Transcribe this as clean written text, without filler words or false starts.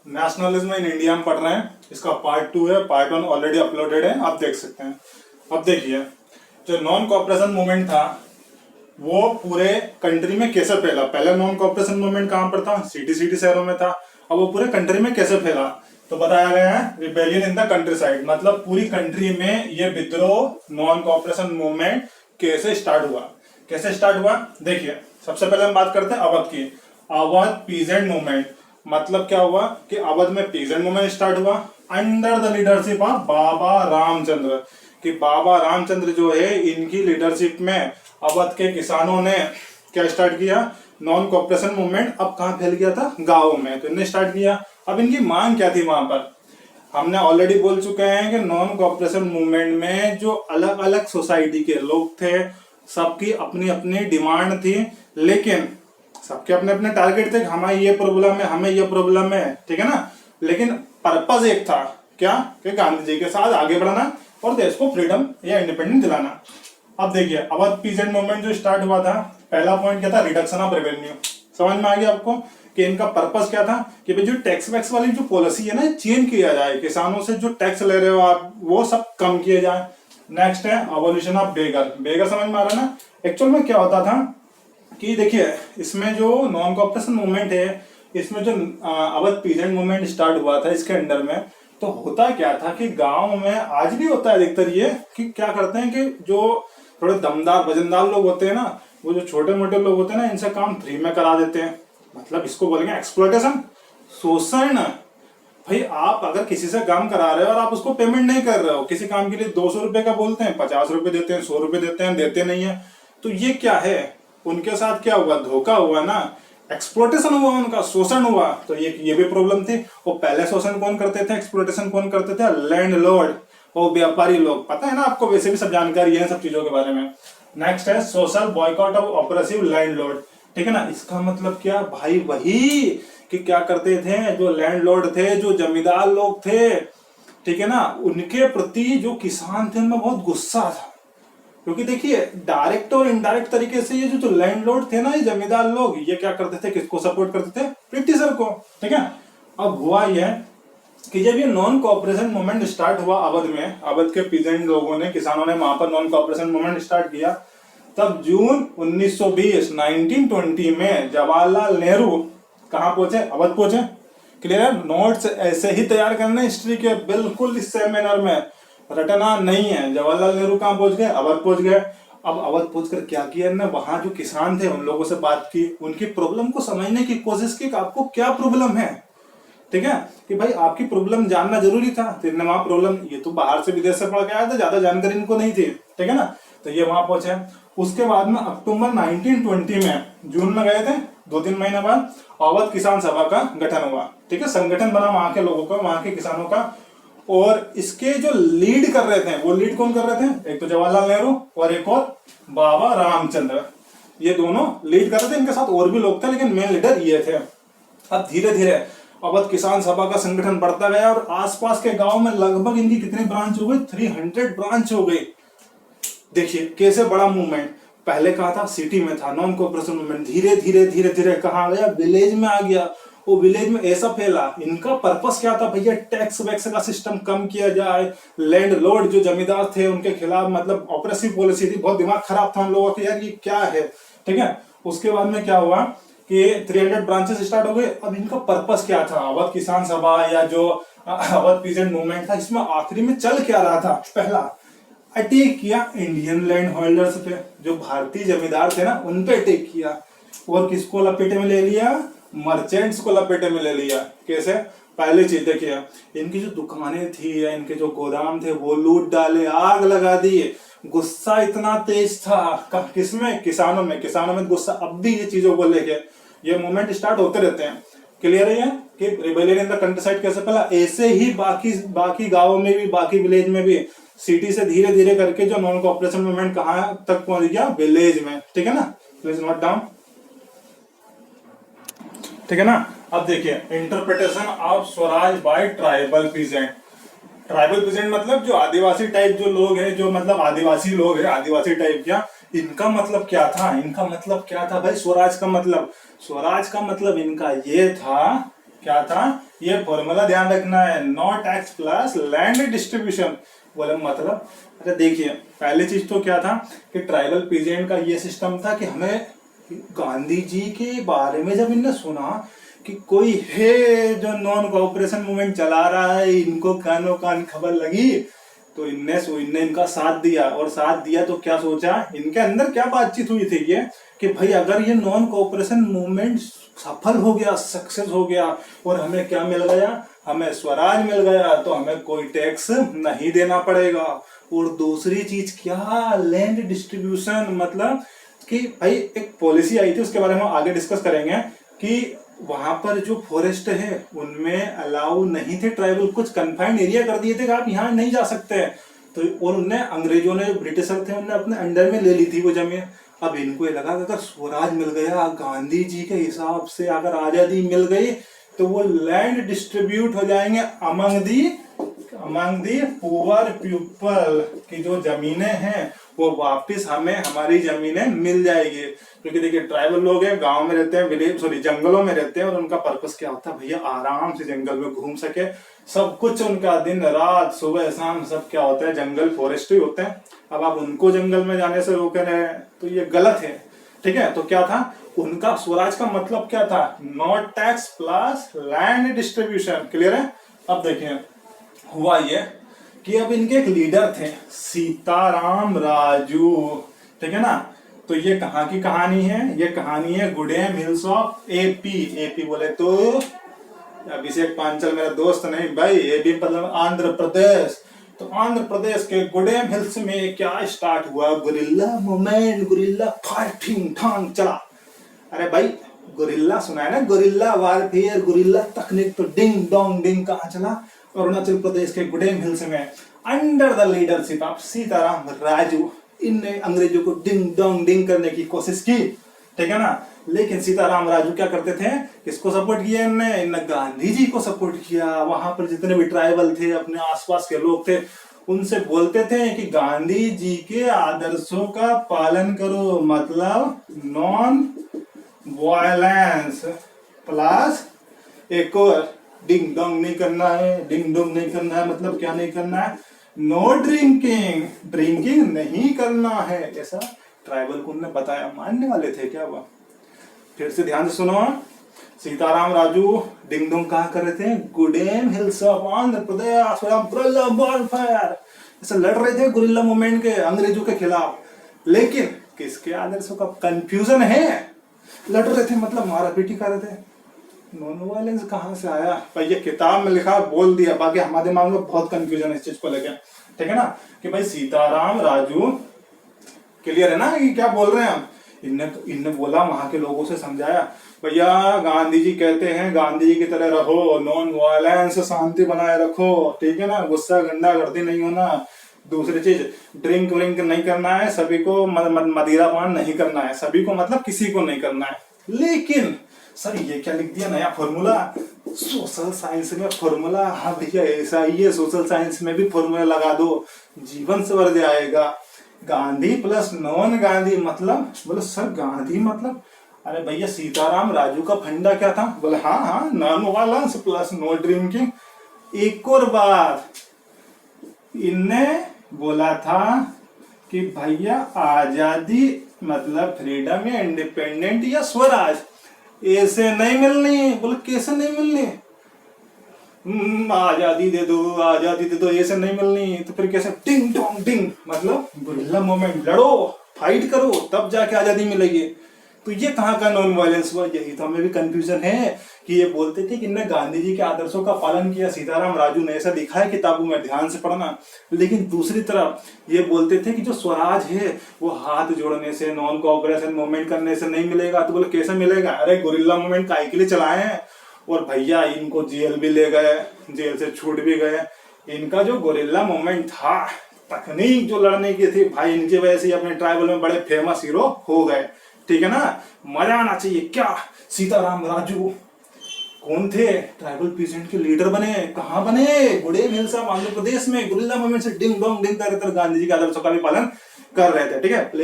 Nationalism in India में पढ़ रहे हैं। इसका पार्ट 2 है, पार्ट 1 ऑलरेडी अपलोडेड है, आप देख सकते हैं। अब देखिए, जो नॉन कॉपरेशन मूवमेंट था वो पूरे कंट्री में कैसे फैला। पहले नॉन कॉपरेशन मूवमेंट कहां पर था, सिटी शहरों में था। अब वो पूरे कंट्री में कैसे फैला, तो बताया गया है rebellion in the country side, मतलब पूरी कंट्री में ये विद्रोह नॉन कॉपरेशन मूवमेंट कैसे स्टार्ट हुआ। कैसे स्टार्ट हुआ, देखिए सबसे पहले हम बात करते हैं अवध की। अवध पीजेंट मूवमेंट, मतलब क्या हुआ कि अवध में पीजेंट मूवमेंट स्टार्ट हुआ अंडर द लीडरशिप ऑफ बाबा रामचंद्र। कि बाबा रामचंद्र जो है, इनकी लीडरशिप में अवध के किसानों ने क्या स्टार्ट किया, नॉन कॉपरेशन मूवमेंट। अब कहां फैल गया था, गांव में, तो इन्होंने स्टार्ट किया। अब इनकी मांग क्या थी वहां पर, हमने ऑलरेडी बोल चुके हैं कि नॉन कॉपरेशन मूवमेंट में जो अलग अलग सोसाइटी के लोग थे, सबकी अपनी अपनी डिमांड थी, लेकिन सबके अपने अपने टारगेट थे। हमें ये प्रॉब्लम है, हमें ये प्रॉब्लम है, ठीक है ना। लेकिन पर्पस एक था, क्या कि गांधी जी के साथ आगे बढ़ना और देश को फ्रीडम या इंडिपेंडेंस दिलाना। अब देखिए, अवध पीजेंट मूवमेंट जो स्टार्ट हुआ था, पहला पॉइंट क्या था, रिडक्शन ऑफ रेवेन्यू। समझ में आ गया आपको कि इनका पर्पस क्या था कि भाई जो टैक्स वैक्स वाली जो पॉलिसी है ना, चेंज किया जाए, किसानों से जो टैक्स ले रहे हो आप वो सब कम किए जाए। नेक्स्ट है अबॉलिशन ऑफ बेगर। बेगर समझ में आ रहा है ना। एक्चुअल में क्या होता था कि देखिए, इसमें जो नॉन कॉपरेशन मूवमेंट है, इसमें जो अवध पीजेंट मूवमेंट स्टार्ट हुआ था इसके अंडर में, तो होता क्या था कि गांव में आज भी होता है अधिकतर ये कि क्या करते हैं कि जो थोड़े दमदार वजनदार लोग होते हैं ना, वो जो छोटे मोटे लोग होते हैं ना, इनसे काम फ्री में करा देते हैं। मतलब इसको बोलेंगे एक्सप्लॉयटेशन, शोषण। भाई आप अगर किसी से काम करा रहे हो और आप उसको पेमेंट नहीं कर रहे हो, किसी काम के लिए 200 रुपए का बोलते हैं, 50 रुपए देते हैं, 100 रुपए देते हैं, देते नहीं है, तो ये क्या है, उनके साथ क्या हुआ, धोखा हुआ ना, एक्सप्लोटेशन हुआ, उनका शोषण हुआ। तो ये भी प्रॉब्लम थी। वो पहले शोषण कौन करते थे, एक्सप्लोटेशन कौन करते थे, लैंडलॉर्ड और व्यापारी लोग। पता है ना आपको, वैसे भी सब जानकारी है सब चीजों के बारे में। नेक्स्ट है social boycott of oppressive landlord, ठीक है ना। इसका मतलब क्या भाई, वही कि क्या करते थे, जो लैंडलॉर्ड थे, जो जमींदार लोग थे, ठीक है ना, उनके प्रति जो किसान थे उनमें बहुत गुस्सा था। क्योंकि देखिए, डायरेक्ट और इनडायरेक्ट तरीके से ये जो लैंडलॉर्ड थे ना, ये जमींदार लोग, ये क्या करते थे, किसको सपोर्ट करते थे, ब्रिटिशर को, ठीक है। अब हुआ यह कि जब ये नॉन कॉपरेशन मूवमेंट स्टार्ट हुआ अवध में, अवध के पीजेंट लोगों ने, किसानों ने वहां पर नॉन कॉपरेशन मूवमेंट स्टार्ट किया, तब जून 1920 में जवाहरलाल नेहरू कहां पहुंचे, अवध पहुंचे। क्लियर, नोट्स ऐसे ही तैयार करने हिस्ट्री के, बिल्कुल इस सेमिनार में रटना नहीं है। जवाहरलाल नेहरू कहां पहुंच गए, अवध पहुंच गए। अब अवध पहुंचकर क्या किया ना, वहां जो किसान थे उन लोगों से बात की, उनकी प्रॉब्लम को समझने की कोशिश की कि आपको क्या प्रॉब्लम है, ठीक है, कि भाई आपकी प्रॉब्लम जानना जरूरी था। तो इन्हें वहां प्रॉब्लम, ये तो बाहर से विदेश से पढ़ के आया था, ज्यादा जानकारी इनको नहीं थी, ठीक है ना, तो ये वहां पहुंचे। उसके बाद में अक्टूबर 1920 में, जून में गए थे, 2-3 महीने बाद अवध किसान सभा का गठन हुआ, ठीक है, संगठन बना वहां के लोगों का, वहां के किसानों का। और इसके जो लीड कर रहे थे, वो लीड कौन कर रहे थे, एक तो जवाहरलाल नेहरू और एक और बाबा रामचंद्र, ये दोनों लीड कर रहे थे। इनके साथ और भी लोग थे, लेकिन मेन लीडर ये थे। अब धीरे धीरे अवध किसान सभा का संगठन बढ़ता गया और आसपास के गांव में लगभग इनकी कितनी ब्रांच हो गई, 300 ब्रांच हो गई। देखिए कैसे बड़ा मूवमेंट, पहले कहा था सिटी में था नॉन कॉपरेशन मूवमेंट, धीरे धीरे कहां आ गया, विलेज में आ गया। वो विलेज में ऐसा फैला, इनका पर्पस क्या था भैया, टैक्स वैक्स का सिस्टम कम किया जाए, लैंडलॉर्ड जो जमींदार थे उनके खिलाफ, मतलब ऑपरेसिव पॉलिसी थी, बहुत दिमाग खराब था उन लोगों का, यार ये क्या है, ठीक है। उसके बाद में क्या हुआ कि 300 ब्रांचेस स्टार्ट हो गए। अब इनका पर्पस क्या था, अवध किसान सभा या जो अवध पीजेंट मूवमेंट था, इसमें आखिरी में चल क्या रहा था, पहला अटैक किया इंडियन लैंड होल्डर्स पे, जो भारतीय जमींदार थे ना उन पे अटैक किया। और किसको लपेटे में ले लिया, मर्चेंट्स को लपेटे में ले लिया। कैसे, पहले चीज देखिए, इनकी जो दुकानें थी या इनके जो गोदाम थे वो लूट डाले, आग लगा दिए। गुस्सा इतना तेज था किसमें, किसानों में। किसानों में गुस्सा अब भी ये चीजों को लेके, ये मूवमेंट स्टार्ट होते रहते हैं। क्लियर है कि rebellion in the country side कैसे फैला, ऐसे ही बाकी गांवों में भी, बाकी विलेज में भी, सिटी से धीरे धीरे करके जो नॉन कॉपरेशन मूवमेंट कहां तक पहुंच गया, विलेज में, ठीक है ना। प्लीज नोट डाउन, ठीक है ना। अब देखिए, interpretation of Swaraj bye tribal peasant. Tribal peasant मतलब जो आदिवासी टाइप जो लोग हैं, जो मतलब आदिवासी लोग हैं, आदिवासी टाइप क्या, इनका मतलब क्या था, इनका मतलब क्या था भाई, स्वराज का मतलब, स्वराज का मतलब इनका ये था क्या था ये फॉर्मूला, ध्यान रखना है, not x plus land distribution. बोले मतलब, अरे देखिए पहली चीज तो क्या था कि ट्राइबल पीजेंट का ये सिस्टम था कि हमें गांधी जी के बारे में जब इनने सुना कि कोई है जो नॉन कोऑपरेशन मूवमेंट चला रहा है, इनको कानो कान खबर लगी, तो इनने इनका साथ दिया। और साथ दिया तो क्या सोचा, इनके अंदर क्या बातचीत हुई थी ये कि भाई अगर ये नॉन कोऑपरेशन मूवमेंट सफल हो गया, सक्सेस हो गया, और हमें क्या मिल गया, हमें स्वराज मिल गया, तो हमें कोई टैक्स नहीं देना पड़ेगा। और दूसरी चीज क्या, लैंड डिस्ट्रीब्यूशन, मतलब कि भाई एक पॉलिसी आई थी, उसके बारे में हम आगे डिस्कस करेंगे, कि वहां पर जो फॉरेस्ट है उनमें अलाउ नहीं थे ट्राइबल, कुछ कन्फाइंड एरिया कर दिए थे कि आप यहाँ नहीं जा सकते। तो और उनने, अंग्रेजों ने, जो ब्रिटिशर थे, उनने अपने अंडर में ले ली थी वो जमीन। अब इनको ये लगा कि अगर स्वराज मिल गया, गांधी जी के हिसाब से अगर आजादी मिल गई, तो वो लैंड डिस्ट्रीब्यूट हो जाएंगे अमंग दी पुअर पीपल, की जो जमीनें हैं वो वापस हमें हमारी जमीनें मिल जाएगी। क्योंकि देखिए ट्राइबल लोग हैं, गांव में रहते हैं, विलेज सॉरी जंगलों में रहते हैं, और उनका पर्पस क्या होता है भैया, आराम से जंगल में घूम सके, सब कुछ उनका दिन रात सुबह शाम सब क्या होता है, जंगल फॉरेस्ट ही होते हैं। अब आप उनको जंगल में जाने से रोक रहे हैं तो ये गलत है, ठीक है। तो क्या था उनका स्वराज का मतलब, क्या था, not tax plus land distribution. Clear है। अब देखिए हुआ ये कि अब इनके एक लीडर थे सीताराम राजू, ठीक है ना। तो ये कहाँ की कहानी है, ये कहानी है Gudem hills of AP. AP बोले तो अभिषेक पांचल मेरा दोस्त नहीं भाई, एपी मतलब आंध्र प्रदेश। तो आंध्र प्रदेश के गुडेम हिल्स में क्या स्टार्ट हुआ, गुरिल्ला मूवमेंट, गुरिल्ला फाइटिंग ठांग चला। अरे भाई गुरिल्ला सुना है ना, गुरिल्ला वारफेयर, गुरिल्ला तकनीक, तो डिंग डोंग डिंग कहाँ चला, अरुणाचल प्रदेश के गुडेम हिल्स में, under the leadership of Sitaram Raju. इनने अंग्रेजों को डिंग डोंग डिंग करने की कोशिश की, ठीक है ना। लेकिन सीताराम राजू क्या करते थे, किसको सपोर्ट किया इनने गांधी जी को सपोर्ट किया। वहां पर जितने भी ट्राइबल थे, अपने आसपास के लोग थे, उनसे बोलते थे कि गांधी जी के आदर्शों का पालन करो, मतलब नॉन वायलेंस प्लस एक और डिंग डोंग नहीं करना है। डिंग डोंग नहीं करना है मतलब क्या नहीं करना है, नो ड्रिंकिंग, ड्रिंकिंग नहीं करना है, ऐसा ट्राइबल को उन्होंने बताया। मानने वाले थे क्या वह। फिर से ध्यान से सुनो, सीताराम राजू डिंग डोंग कहाँ कर रहे थे, Gudem hills of Andhra Pradesh, guerrilla warfare, ऐसे लड़ रहे थे गुरिल्ला मूवमेंट के, अंग्रेजों के खिलाफ। लेकिन किसके आदर्शों का कंफ्यूजन है, लड़ रहे थे मतलब मारा पीटी कर रहे थे। नॉन वायलेंस कहाँ से आया भाई, ये किताब में लिखा, बोल दिया, बाकी हमारे दिमाग में बहुत कंफ्यूजन है इस चीज को लेकर, ठीक है ना। कि भाई सीताराम राजू, क्लियर है ना कि क्या बोल रहे हैं हम। इनने बोला, वहां के लोगों से समझाया, भैया गांधी जी कहते हैं गांधी जी की तरह रहो, नॉन वायलेंस, शांति बनाए रखो, ठीक है ना, गुस्सा गंदा गर्दी नहीं होना। दूसरी चीज, ड्रिंक व्रिंक नहीं करना है, सभी को मदिरा पान नहीं करना है, सभी को मतलब किसी को नहीं करना है। लेकिन सर ये क्या लिख दिया नया फॉर्मूला, सोशल साइंस में फॉर्मूला, हाँ भैया ऐसा ही है, सोशल साइंस में भी फॉर्मूला लगा दो, जीवन सवर जाएगा। गांधी प्लस नॉन गांधी मतलब, बोले सर गांधी मतलब, अरे भैया सीताराम राजू का फंडा क्या था, बोले हाँ non violence plus no drinking. एक और बात इनने बोला था कि भैया आजादी मतलब फ्रीडम या इंडिपेंडेंट या स्वराज ऐसे नहीं मिलनी। बोले कैसे नहीं मिलनी, आजादी दे दो ऐसे नहीं मिलनी। तो फिर कैसे, डिंग डोंग डिंग, मतलब गुरिल्ला मूवमेंट, लड़ो फाइट करो तब जाके आजादी मिलेगी। तो ये कहाँ का नॉन वायलेंस हुआ, यही तो हमें भी कंफ्यूजन है कि ये बोलते थे कि इनने गांधी जी के आदर्शों का पालन किया, सीताराम राजू ने, ऐसा लिखा है किताबों में, ध्यान से पढ़ना। लेकिन दूसरी तरफ ये बोलते थे कि जो स्वराज है वो हाथ जोड़ने से, नॉन कोऑपरेशन मूवमेंट करने से नहीं मिलेगा। तो बोले कैसे मिलेगा, अरे गुरिल्ला मूवमेंट काहे के लिए चलाए हैं, और भैया इनको जेल भी ले गए, जेल से छूट भी गए। इनका जो गुरिल्ला मूवमेंट था, तकनीक जो लड़ने की थी भाई, इनकी वजह से अपने ट्राइबल में बड़े फेमस हीरो हो गए, ठीक है ना। मजा आना चाहिए क्या, सीताराम राजू कौन थे, ट्राइबल पीसेंट के लीडर बने, कहाँ बने, गुडेम हिल्स ऑफ आंध्र प्रदेश में, गुरिल्ला मूवमेंट से डिंग डोंग डिंग कर गांधी जी के आदर्शों का भी पालन कर रहे थे, ठीक है।